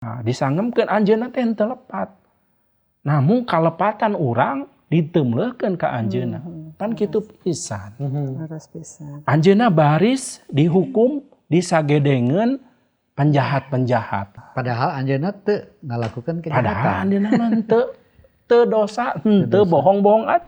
Nah, disanggemkeun anjeunna teh henteu lepat. Namun kalepatan urang ditemleukeun ka anjeunna. Pan kitu pisan. Harus pisan. Anjeunna baris dihukum disagedengeun penjahat-penjahat. Padahal anjeunna teu ngalakukeun kejahatan. Padahal anjeunna mah teu dosa, teu bohong-bohongan.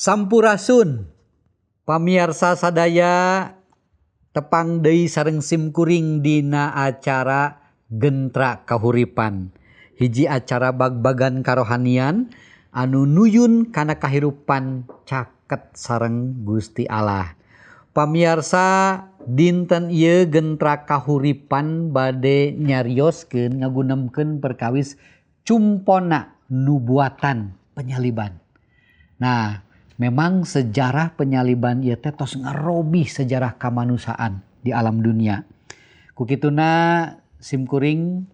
Sampurasun pamirsa sadaya tepang deui sareng simkuring dina acara Gentra Kahuripan. Hiji acara bag-bagan karohanian anu nuyun kana kahirupan caket sareng Gusti Allah. Pamirsa dinten ieu Gentra Kahuripan bade nyarioskeun ngagunemkeun perkawis cumpona nubuatan penyaliban. Nah, memang sejarah penyaliban ieu teh tos ngarobih sejarah kamanusiaan di alam dunia. Kukituna simkuring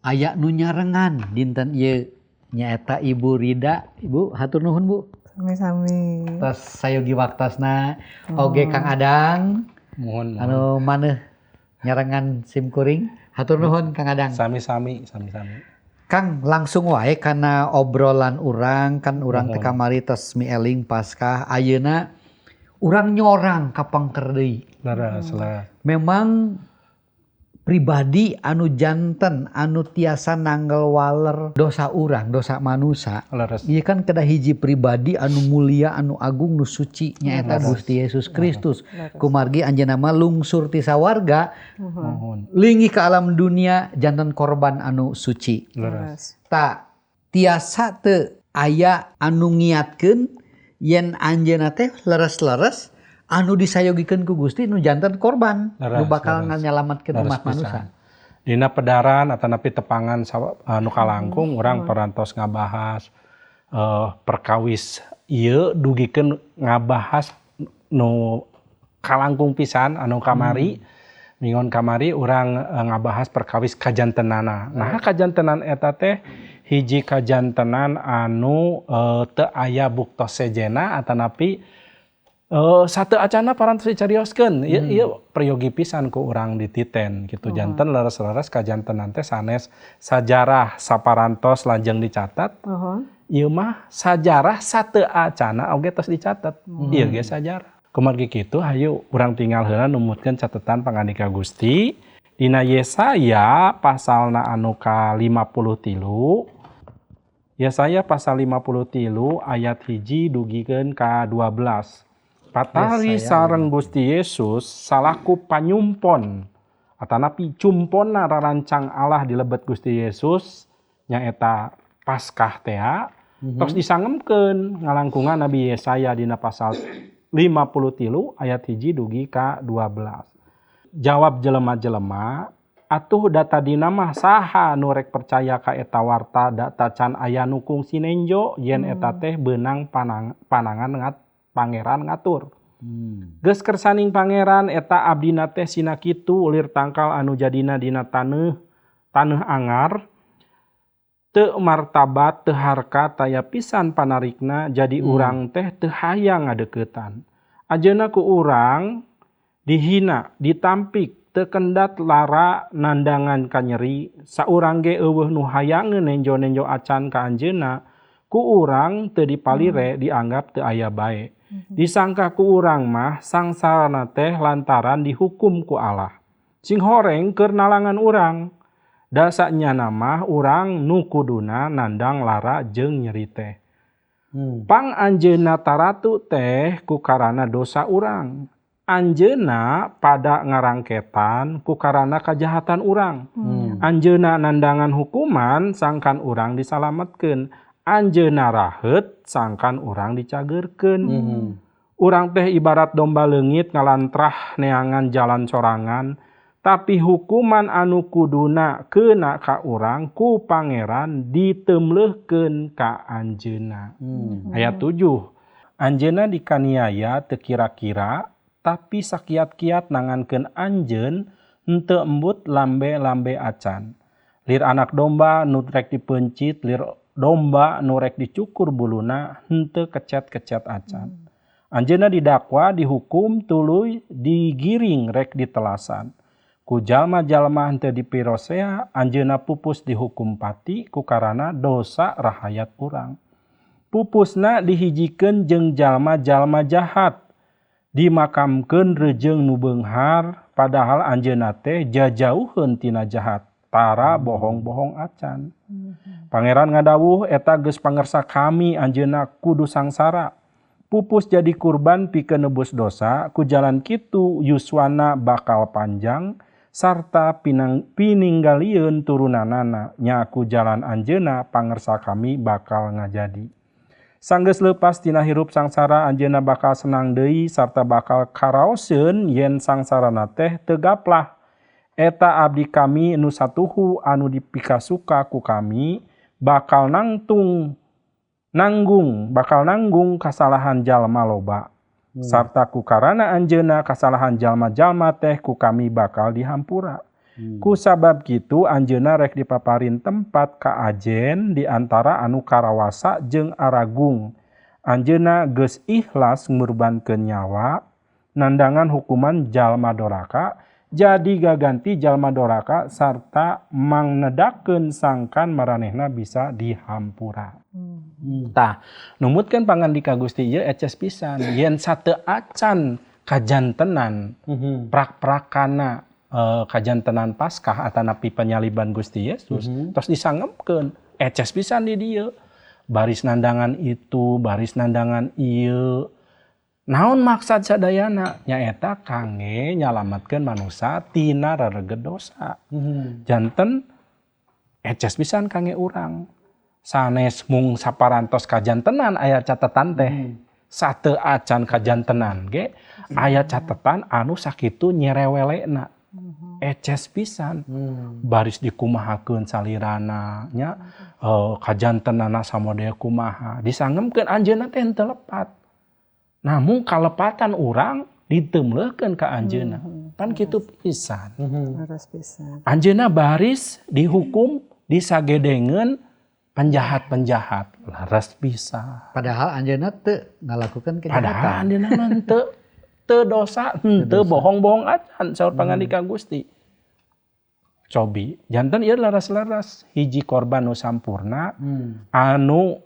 aya nu nyarengan dinten ieu nyaeta Ibu Rida. Ibu hatur nuhun Bu. Sami-sami. Tos sayogi waktasna oge Kang Adang. Mohon. Anu maneh nyarengan simkuring. Hatur nuhun Kang Adang. Sami-sami. Kang langsung wae karena obrolan urang kan urang teh kamari tos mieling Paskah ayeuna urang nyorang ka pangker deui. Leres. Memang pribadi anu janten anu tiasa nanggel waler dosa urang, dosa manusia. Ieu kan kedah hiji pribadi anu mulia, anu agung, nu suci nyaeta Gusti Yesus Kristus. Kumargi anjeunna mah lungsur ti sawarga linggih ka alam dunia janten korban anu suci. Ta tiasa teu aya anu ngiatkeun yen anjeunna teh leres-leres anu disayogikeun ku Gusti nu janten korban nu bakal nyalametkeun umat manusia. Dina pedaran atanapi tepangan nu kalangkung urang parantos ngabahas perkawis ieu dugikeun ngabahas nu kalangkung pisan anu kamari. Mingon kamari urang ngabahas perkawis kajantenana. Nah kajantenan eta teh hiji kajantenan anu teu aya buktos sejena atanapi satu acana parantos dicarioskeun. Ieu prayogi pisan ku urang dititen kitu. Janten leres-leres kajantenan teh sanes sajarah saparantos lajeng dicatat. Ieu mah sajarah sateu acana oge tos dicatat. Ieu ge sajarah. Kumargi kitu hayu urang tinggal heula numutkeun catetan pangandika Gusti dina Yesaya pasalna anu ka-53. Yesaya pasal 53 ayat 1 dugikeun ka 12. Patari sareng Gusti Yesus salaku panyumpon atanapi cumponna rarancang Allah di lebet Gusti Yesus nyaeta Paskah teh tos disangemkeun ngalangkungan Nabi Yesaya dina pasal 53 ayat 1 dugi ka 12. Jawab jelema-jelema, atuh data dina mah saha nu rek percaya ka eta warta data can aya nu kungsi nenjo yen eta teh beunang panangan pangeran ngatur. Geus kersaning pangeran eta abdina teh sina kitu ulir tangkal anu jadina dina taneuh angar teu martabat teu harka taya pisan panarikna jadi urang teh teu hayang ngadeuketan. Ajeuna ku urang dihina, ditampik, teu kendat lara nandangan ka nyeri, saurang ge eueuh nu hayangeun nenjo-nenjo acan ka anjeunna, ku urang teu dipalire dianggap teu aya bae. Disangka ku urang mah sangsarana teh lantaran dihukum ku Allah. Sing horeng keur nalangan urang. Dasanya nama urang nu kuduna nandang lara jeung nyeri teh. Pang anjeunna taratu teh ku karana dosa urang. Anjeunna pada ngarangketan ku karana kajahatan urang. Anjeunna nandangan hukuman sangkan urang disalametkeun. Anjeunna raheut sangkan urang dicageurkeun. Urang teh ibarat domba leungit ngalantrah neangan jalan sorangan. Tapi hukuman anu kuduna keuna ka urang ku pangeran diteumleuhkeun ka anjeunna. Ayat 7. Anjeunna dikaniaya teu kira-kira tapi sakiat-kiat nangankeun anjeun henteu embut lambe-lambe acan. Lir anak domba nu rek dipencit, lir domba nu rek dicukur buluna henteu kecet-kecet acan. Anjeunna didakwa dihukum tuluy digiring rek ditelasan. Ku jalma-jalma henteu dipirosea anjeunna pupus dihukum pati ku karana dosa rahayat urang. Pupusna dihijikeun jeung jalma-jalma jahat. Dimakamkeun rejeung nu beunghar padahal anjeunna teh jajauheun tina jahat tara bohong-bohong acan. Pangeran ngadawuh eta geus pangersa kami anjeunna kudu sangsara. Pupus jadi kurban pikeun nebus dosa ku jalan kitu yuswana bakal panjang sarta pininggalian turunanana nyaku jalan anjeuna pangersa kami bakal ngajadi. Sanggeus leupas tina hirup sangsara anjeuna bakal senang deui sarta bakal karaoseun yen sangsarana teh teu gaplah. Eta abdi kami nu satuhu anu dipikasuka ku kami bakal nanggung kasalahan jalma loba. Sarta ku karana anjeuna kasalahan jalma-jalma teh ku kami bakal dihampura. Ku sabab kitu anjeuna rek dipaparin tempat ka ajen di antara anu karawasa jeung aragung. Anjeuna geus ikhlas ngurbankeun nyawa nandangan hukuman jalma doraka jadi gaganti jalma doraka sarta mangnedakeun sangkan maranehna bisa dihampura. Tah, numutkeun pangandika Gusti ieu eces pisan yen sateu acan kajantenan prak-prakana kajantenan Paskah atanapi penyaliban Gusti Yesus tos disangemkeun eces pisan di dieu. Baris nandangan itu, baris nandangan ieu. Naon maksud sadayana? Nyaeta kangge nyalametkeun manusia tina rareged dosa. Janten eces pisan kangge urang. Sanes mung saparantos kajantenan aya catetan teh. sate acan kajantenan ge aya catetan anu sakitu nyerewelena eces pisan baris dikumahakeun salirana nya kajantenana samodea kumaha disangemkeun anjeunna teh henteu lepat namun kalepatan urang diteumleukeun ka anjeunna pan kitu pisan Leres pisan. anjeunna baris dihukum disagedengeun penjahat-penjahat laras pisan Padahal anjeunna teu ngalakukeun padahal kejahatan. anjeunna mah teu dosa teu bohong-bohong acan saur pangandika Gusti cobi janten ieu laras-laras hiji korban nu sampurna anu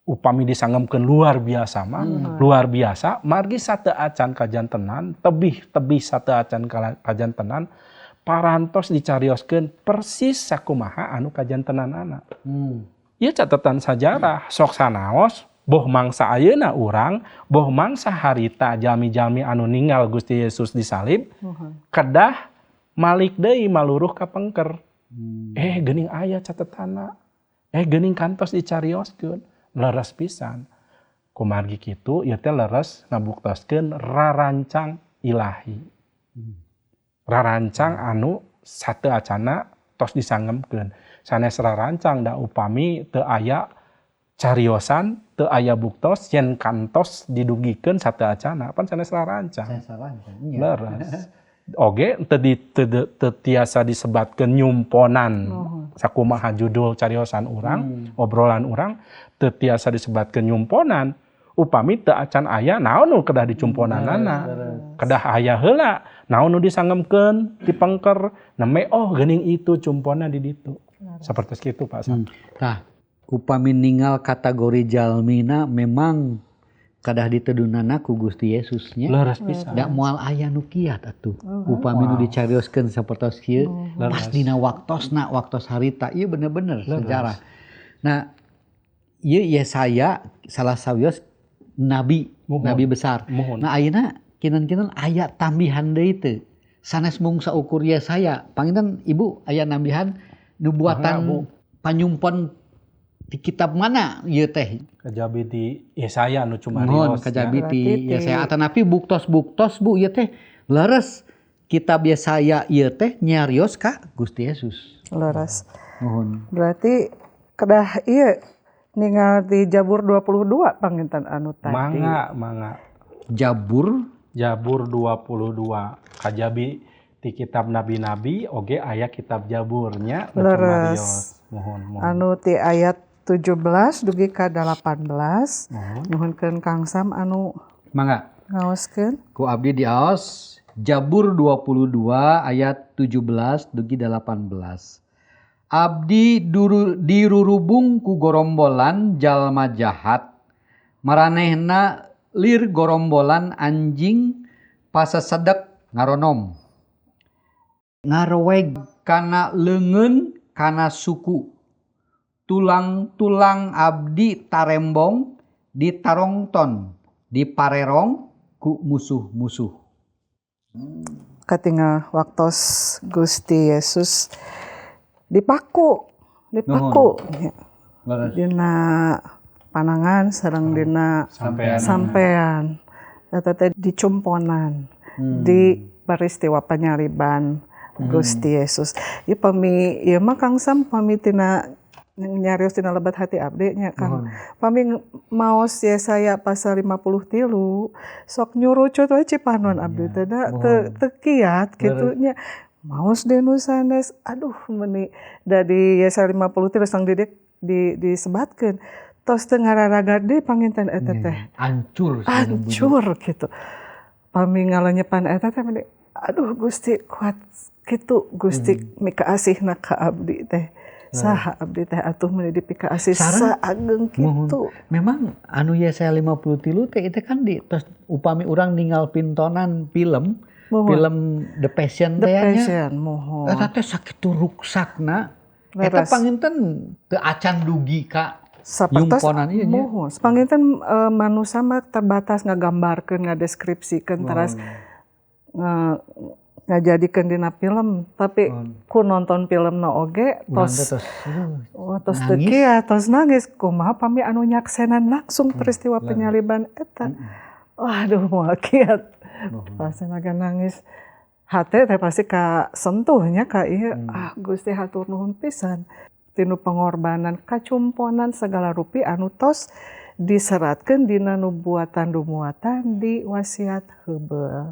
upami disangemkeun luar biasa mah luar biasa margi sate acan kajantenan tebih sate acan kajantenan parantos dicarioskeun persis sakumaha anu kajantenanana. Ieu catatan sejarah sok sanaos boh mangsa ayeuna urang boh mangsa harita jalmi-jalmi anu ninggal Gusti Yesus disalib kedah malik deui maluruh ka pengker. Geuning aya catatanna. Geuning kantos dicarioskeun. Leres pisan. Kumargi kitu ieu teh leres ngabuktoskeun rarancang ilahi. Rarancang anu sate acana tos disangemkeun. Sanes rarancang da upami teu aya cariosan, teu aya buktos yen kantos didugikeun sate acana pan sanes rarancang. Leres. Oge teu tiasa disebatkeun nyumponan sakumaha judul cariosan urang, obrolan urang teu tiasa disebatkeun nyumponan. Upami teu acan aya naon nu kedah dicumponanana. Kedah aya heula naon nu disangemkeun di pengker neme geuning itu cumponna di ditu. Seperti itu Pak Sam. Tah, upami ninggal kategori jalmina memang kadah ditedunana ku Gusti Yesus nya. Leres pisan. Da moal aya nu kiat atuh. Upami nu dicarioskeun sapertos kieu pas dina waktosna waktos harita ieu bener-bener sejarah. Nah, ieu Yesaya salah sawios nabi besar. Nah ayeuna kinan-kinan aya tambihan deui teu. Sanes mung saukur Yesaya. Panginten Ibu aya nambihan nubuatan panyumpon di kitab mana ieu teh? Kajabi di Yesaya anu cumarios. Kajabi di Yesaya atanapi buktos-buktos Bu ieu teh leres kitab Yesaya ieu teh nyarios ka Gusti Yesus. Leres. Mohon. Berarti kedah ieu ninggal di Jabur 22 panginten anu tadi. Mangga. Jabur 22 kajabi di kitab nabi-nabi oge aya kitab Jaburnya Leres. Mohon. Anu ti ayat 17 dugi ka 18. Nuhunkeun Kang Sam anu mangga ngaoskeun. ku abdi diaos Jabur 22 ayat 17 dugi 18. Abdi dirurubung ku gorombolan jalma jahat maranehna lir gorombolan anjing pasasedek ngaronom ngareweg kana leungeun kana suku tulang-tulang abdi tarembong ditarongton diparerong ku musuh-musuh. Katingal waktos Gusti Yesus dipaku dina panangan sareng dina sampean eta teh dicumponan di peristiwa penyaliban Gusti Yesus. Ieu pami ieu mah Kang Sam pami tina nyarios tina lebat hati abdi nya Kang. Pami maos Yesaya pasal 53 sok nyurucut we cipanon abdi teh teu kiat kitu nya. Maos denu sanes aduh meuni da di Yesaya 53 sang disebatkeun tos teu ngararaga deui panginten eta teh. Hancur gitu. Pami ngalenyepan eta teh aduh Gusti kuat kitu Gusti mikaasihna ka abdi teh. Saha abdi teh atuh meuni dipikaasih saageng kitu. Memang anu Yesaya 53 teh itu kan di tos upami urang ninggal pintonan film The Passion teh nya. Eta teh sakitu ruksakna. Eta panginten teu acan dugi ka nyumponan ieu nya. Panginten manusia mah terbatas ngagambarkeun ngadeskripsikeun teras ngajadikeun dina film, tapi ku nonton film na oge tos tos teu kieu tos nangis kumaha pami anu nyaksenan langsung peristiwa penyaliban eta. Waduh moal kieu. Pasti naga nangis. Hate teh pasti ka sentuhnya ka ieu Gusti hatur nuhun pisan tinu pengorbanan kacumponan segala rupi anu tos diseratkeun dina nubuatan dumuatan di wasiat heubeul.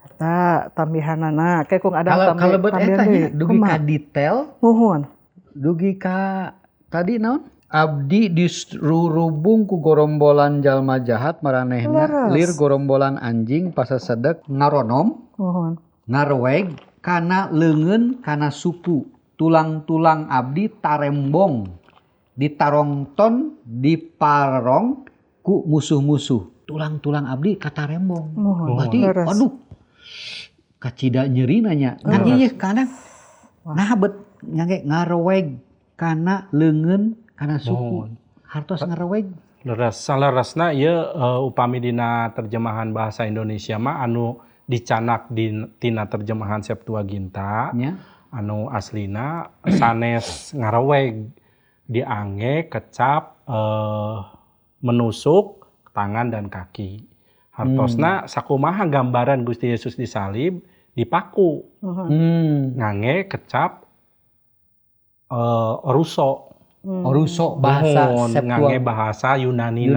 Eta tambihanana kayak kung ada kalebet eta nya dugi ka detail muhun dugi ka tadi naon abdi dirubung ku gorombolan jalma jahat maranehna lir gorombolan anjing pasasedek ngaronom muhun ngarweg kana leungeun kana suku tulang-tulang abdi tarembong ditarongton diparong ku musuh-musuh tulang-tulang abdi katarembong berarti aduh kacida nyeri nanya nanya kadang nah bet nyangge ngarweg kana leungeun kana suku hartos ngarweg salerasna ieu upami dina terjemahan bahasa Indonesia mah anu dicanak tina terjemahan Septuaginta anu aslina sanes ngarweg diangge kecap menusuk tangan dan kaki. Hartosna sakumaha gambaran Gusti Yesus disalib dipaku. Ngangge kecap oruso. Oruso bahasa ngangge bahasa Yunani.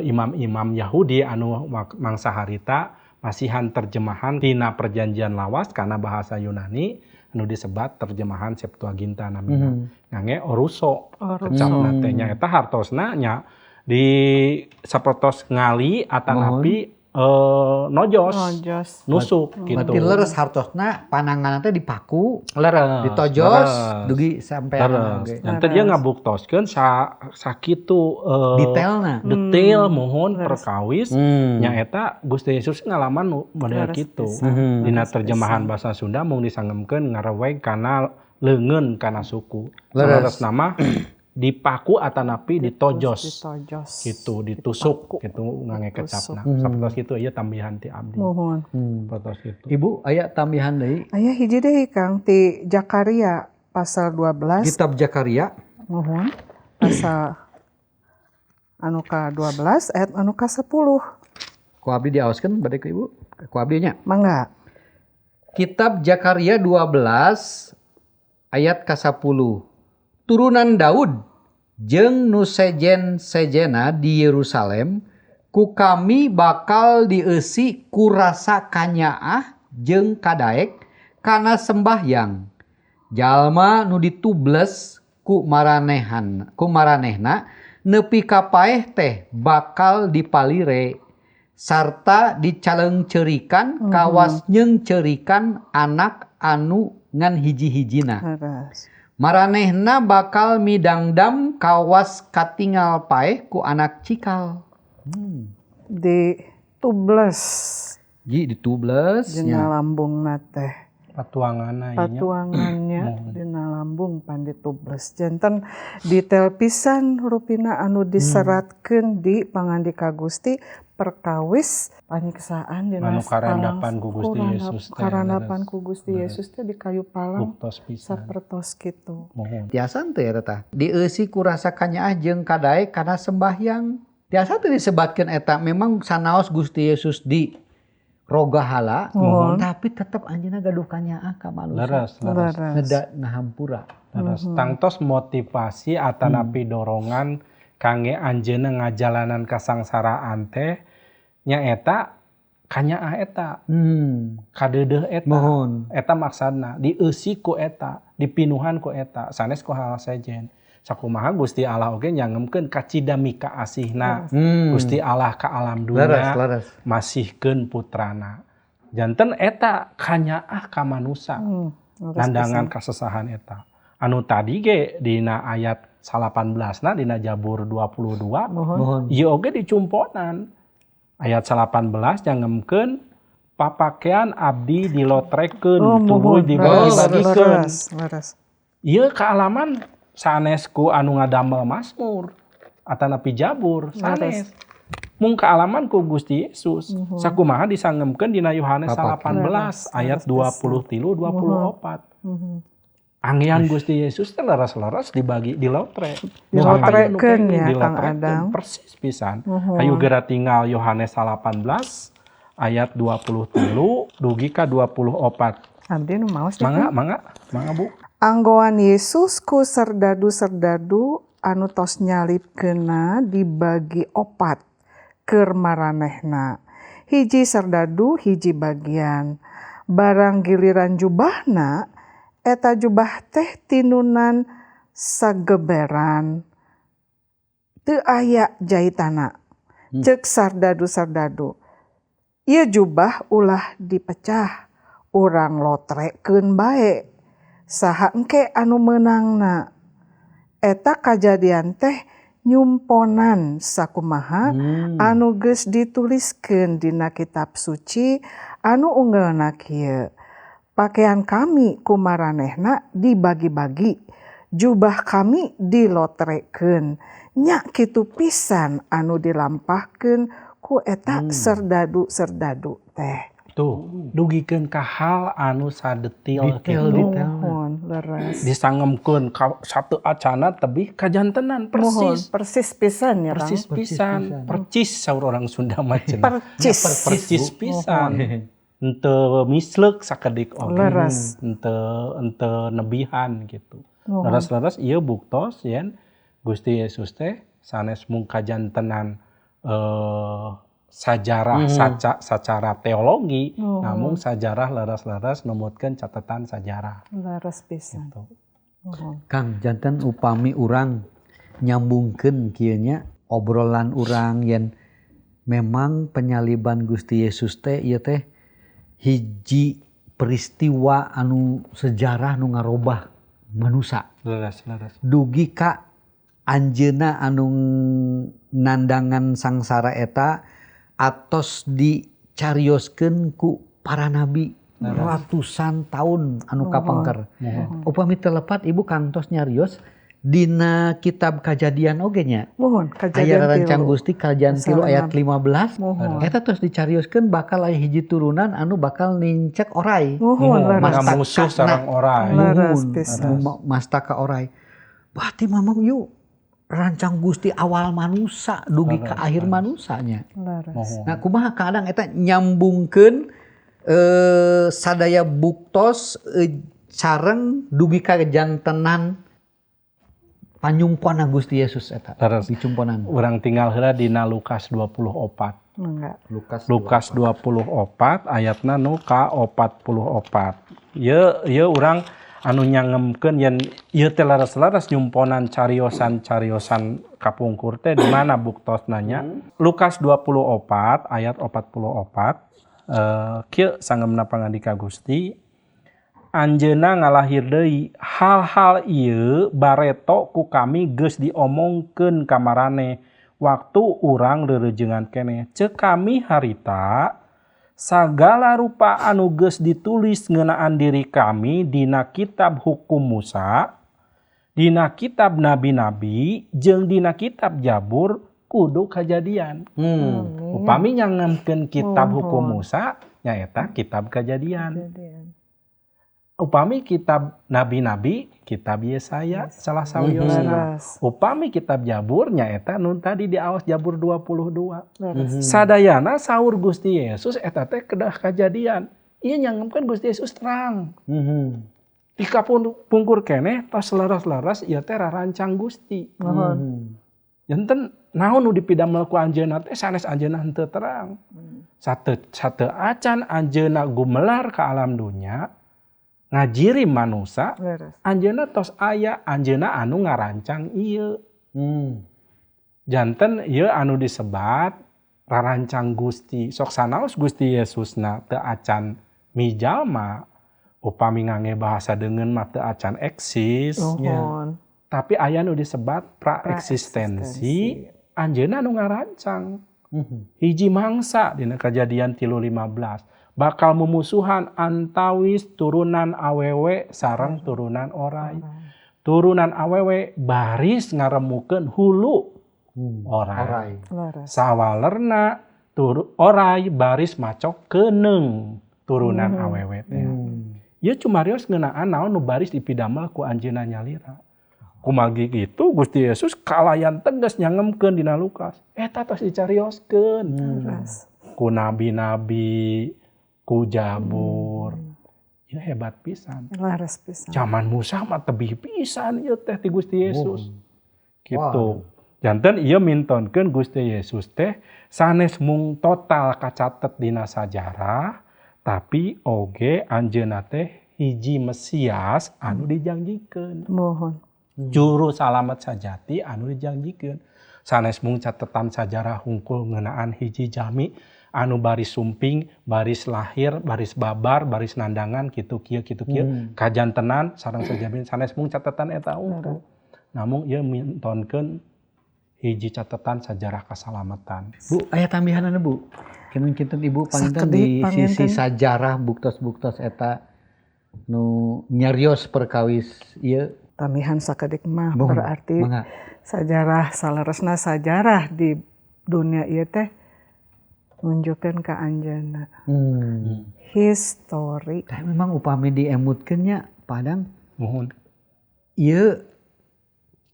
Imam-imam Yahudi anu mangsa harita masihan terjemahan tina perjanjian lawas karena bahasa Yunani anu disebat terjemahan Septuaginta namina. Ngangge oruso. Kecap natenya eta hartosna nya di sapertos ngali atanapi nojos nusuk gitu. Berarti leres hartosna panangan teh dipaku, ditojos dugi sampean oge. Nanti dia ngabuktoskeun sakitu detail mohon perkawis nya eta Gusti Yesus ngalaman model kitu. Dina terjemahan bahasa Sunda mung disanggeukeun ngareweg kana leungeun kana suku. Leres nama dipaku atanapi ditojos gitu ditusuk gitu ngangge kecapna sapertos kitu ieu tambihan ti abdi sapertos kitu. Ibu aya tambihan deui aya hiji deui Kang ti Zakaria pasal 12 kitab Zakaria pasal anu ka 12 ayat anu ka 10 ku abdi diaoskeun bade ku Ibu ku abdi nya mangga kitab Zakaria 12 ayat ka 10 turunan Daud jeung nu sejen-sejena di Yerusalem ku kami bakal dieusi ku rasa kanyaah jeung kadaek kana sembahyang jalma nu ditubles ku maranehna nepi ka paeh teh bakal dipalire sarta dicaleungceurikan kawas nyeungceurikan anak anu ngan hiji-hijina. Maranehna bakal midangdam kawas katingal paeh ku anak cikal. Ditubles. Ditubles. Dina lambungna teh. Patuangannya dina lambung pan ditubles. Janten detail pisan rupina anu diseratkeun di pangandika Gusti perkawis panyiksaan dina karandapan ku Gusti Yesus teh. Karandapan ku Gusti Yesus teh di kayu palang sapertos kitu. Tiasan teh eta. Dieusi ku rasa kanyaah jeung kadaek kana sembahyang. Tiasa teh disebatkeun eta memang sanaos Gusti Yesus di rogahala tapi tetep anjeunna gaduh kanyaah ka manusia. Leres. Ngahampura. Tangtos motivasi atanapi dorongan kangge anjeunna ngajalanan kasangsaraan teh nyaeta kanyaah eta kadeudeuh eta eta maksudna dieusi ku eta dipinuhan ku eta sanes ku hal sejen sakumaha Gusti Allah oge nyangemkeun kacida mika asihna Gusti Allah ka alam dunya masihkeun putrana janten eta kanyaah ka manusa nandangan kasesahan eta anu tadi ge dina ayat 18 na dina Jabur 22 ieu oge dicumponan ayat 18 nyangemkeun papakean abdi dilotrekeun tuluy dibagi-bagikeun ieu kaalaman sanesku anu ngadamel Mazmur atanapi Jabur sanes mung kaalaman ku Gusti Yesus. Sakumaha disangemkeun dina Yohanes 18 ayat 23 24. Anggian Gusti Yesus teh leres-leres dibagi dilotre. Dilotrekeun ya Kang Adam. Persis pisan. Hayu geura tinggal Yohanes 18 ayat 23 dugi ka 24. Abdi nu maos Mangga Bu. Anggoan Yesus ku serdadu-serdadu anu tos nyalipkeunna dibagi opat keur maranehna. Hiji serdadu hiji bagian. Barang giliran jubahna eta jubah teh tinunan sageberan teu aya jahitana. Ceuk sardadu-sardadu. Ieu jubah ulah dipecah, urang lotrekeun bae. Saha engke anu meunangna. Eta kajadian teh nyumponan sakumaha anu geus dituliskeun dina kitab suci anu unggalna kieu. Pakaian kami kumaranehna dibagi-bagi, jubah kami dilotrekeun. Nya kitu pisan anu dilampahkeun ku eta serdadu-serdadu teh. Tuh, dugikeun ka hal anu sadetil Detail. Mohon leres. disangemkeun ka satu acana tebih kajantenan persis. Persis pisan ya Kang. Persis pisan. Percis saur orang Sunda mah cenah. Percis. Percis pisan. Henteu misleuk sakedik oge. Leres. Henteu nebihan gitu. Leres-leres ieu buktos yen Gusti Yesus teh sanes mung kajantenan sajarah secara teologi, namun sajarah leres-leres numutkeun catatan sajarah. Leres pisan. Gitu. Kang, janten upami urang nyambungkeun kieu nya obrolan urang yen memang penyaliban Gusti Yesus teh ieu teh hiji peristiwa anu sejarah nu ngarobah manusia. Leres. Dugi ka anjeunna anu nandangan sangsara eta atos dicarioskeun ku para nabi ratusan tahun anu kapengker. Upami telepat ibu kantos nyarios dina kitab Kajadian oge nya. Mohon Aya kajadian rancang tilu. Gusti Kajadian 3 ayat 15. Mohon. Eta terus dicarioskeun bakal aya hiji turunan anu bakal nincek oray. Mohon leres. Maka musuh sareng orai. Leres Nuhun, pisan. anu mastaka oray. Berarti mamang yuk rancang Gusti awal manusia dugi ke akhir manusanya. Leres. Nah kumaha kadang eta nyambungkeun sadaya buktos sareng dugi ka jantenan panyumpona Gusti Yesus eta. Dicumponan. Urang tinggal heula dina Lukas 24. Enggak. Lukas 24 ayatna nu ka 44. Ieu urang anu nyangemkeun yen ieu teh laras-laras nyumponan cariosan kapungkur teh di mana buktosna nya. Lukas 24 ayat 44. Kieu sangemna pangandika Gusti. Anjeunna ngalahir deui hal-hal ieu bareto ku kami geus diomongkeun ka maraneh waktu urang reureujeungan keneh. Ceuk kami harita sagala rupa anu geus ditulis ngeunaan diri kami dina kitab hukum Musa, dina kitab nabi-nabi, jeung dina kitab Jabur kudu kajadian. Upami nyangemkeun kitab hukum Musa nyaeta kitab kajadian. Upami kitab nabi-nabi, kitab Yesaya salah sawiosna. Upami kitab Jabur nyaeta nun tadi di aos Jabur 22. Sadayana saur Gusti Yesus eta teh kedah kajadian. Ieu nyangemkeun Gusti Yesus terang. Di kapungkur keneh tos laras-laras ieu teh rarancang Gusti. Janten naon nu dipidamel ku anjeunna teh sanes anjeunna henteu terang. Sateu acan anjeunna gumelar ka alam dunya ngajiri manusia, anjeunna tos aya anjeunna anu ngarancang ieu. Janten ieu anu disebat rarancang Gusti. Sok sanaos Gusti Yesusna teu acan mijalma, upami ngangge bahasa deungeun mah teu acan eksis. Tapi aya nu disebat praeksistensi, anjeunna anu ngarancang. Hiji mangsa dina Kajadian 3:15. Bakal memusuhan antawis turunan awewe sareng turunan orai. Turunan awewe baris ngaremukeun hulu orai. Laras. Sawalerna orai baris macok keneung turunan awewe teh. Ieu cumarios ngeunaan naon nu baris dipidamel ku anjeunna nyalira. Kumagi kitu Gusti Yesus kalayan tegas nyangemkeun dina Lukas. Eta tos dicarioskeun. Ku nabi-nabi, ku jabur. Ieu hebat pisan. Laras pisan. Zaman Musa mah tebih pisan ieu teh ti Gusti Yesus. Gitu. Janten ieu mintonkeun Gusti Yesus teh sanes mung total kacatet dina sajarah, tapi oge anjeunna teh hiji Mesias anu dijanjikeun. Mohon. Juru salamet sajati anu dijanjikeun. Sanes mung catetan sajarah hungkul ngeunaan hiji jami anu baris sumping, baris lahir, baris babar, baris nandangan kitu kieu kajantenan sareng sajamin sanes mung catetan eta hungkul. Namun ieu mintonkeun hiji catetan sajarah kasalamatan. Bu, aya tambahan Bu. Kinten Ibu panginten di sisi sajarah buktos-buktos eta nu nyarios perkawis ieu. Tamihan sakedik mah berarti sajarah salaresna sajarah di dunia ieu teh nunjukkeun ka anjeunna. History. Tah memang upami diemutkeun nya padang. Mohon. Ieu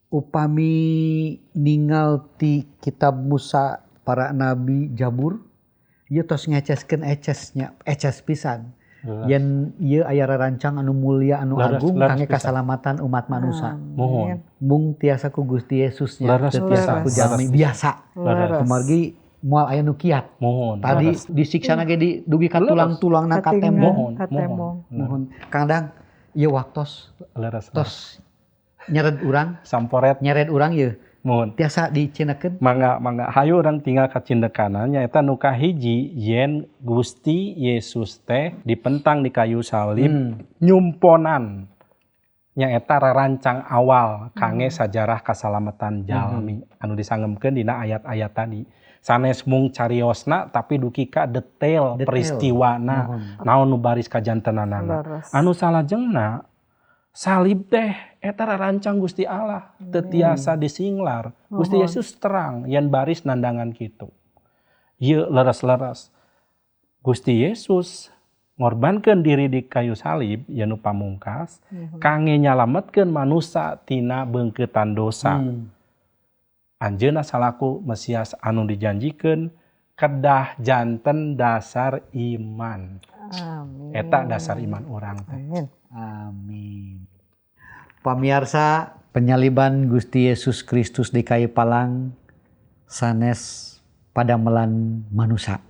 upami ningal ti kitab Musa para nabi Jabur ieu tos ngeceskeun eces pisan. Yen ieu aya rarancang anu mulia anu agung kangge kasalamatan umat manusia. Mohon. Mung tiasa ku Gusti Yesus nya, teu tiasa ku jalmi biasa. Kumargi moal aya nu kiat. Mohon. Tadi disiksana ge didugi ka tulang-tulangna katembong. Mohon. Kadang ieu waktos tos nyeret urang, samporet nyeret urang ieu. Mohon. Tiasa dicenekeun. Mangga hayu urang tinggal ka cindekanan nyaeta nu kahiji yen Gusti Yesus teh dipentang di kayu salib nyumponan nyaeta rarancang awal kangge sajarah kasalamatan jalmi anu disangemkeun dina ayat-ayat tadi. Sanes mung cariosna tapi duki ka detail peristiwana naon nu baris kajantenanana. Anu salajengna salib teh eta rarancang Gusti Allah teu tiasa disinglar. Gusti Yesus terang yen baris nandangan kitu. Ieu leres-leres. Gusti Yesus ngorbankeun diri di kayu salib yen nu pamungkas kangge nyalametkeun manusia tina beungkeutan dosa. Anjeunna salaku Mesias anu dijanjikeun kedah janten dasar iman. Amin. Eta dasar iman urang teh. Amin. Pamirsa, penyaliban Gusti Yesus Kristus di kayu palang sanes padamelan manusia.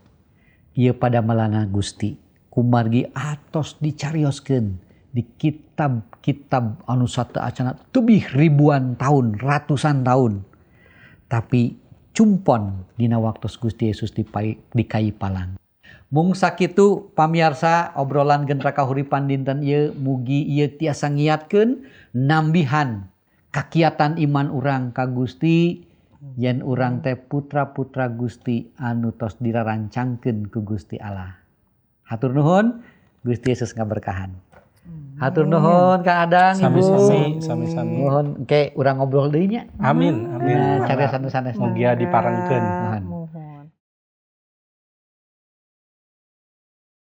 Ieu padamelana Gusti. Kumargi atos dicarioskeun di kitab-kitab anu sateu acana tebih ribuan tahun, ratusan tahun. Tapi cumpon dina waktos Gusti Yesus di kayu palang. Mung sakitu pamirsa obrolan Gentra Kahuripan dinten ieu mugi ieu tiasa ngiatkeun nambihan kakiatan iman urang ka Gusti yen urang teh putra-putra Gusti anu tos dirarancangkeun ku Gusti Allah. Hatur nuhun, Gusti Yesus ngaberkahan. Hatur nuhun Kang Adang Ibu. Sami-sami. Nuhun engke urang ngobrol deui nya. Amin. Carios anu sanes. Mugia diparengkeun.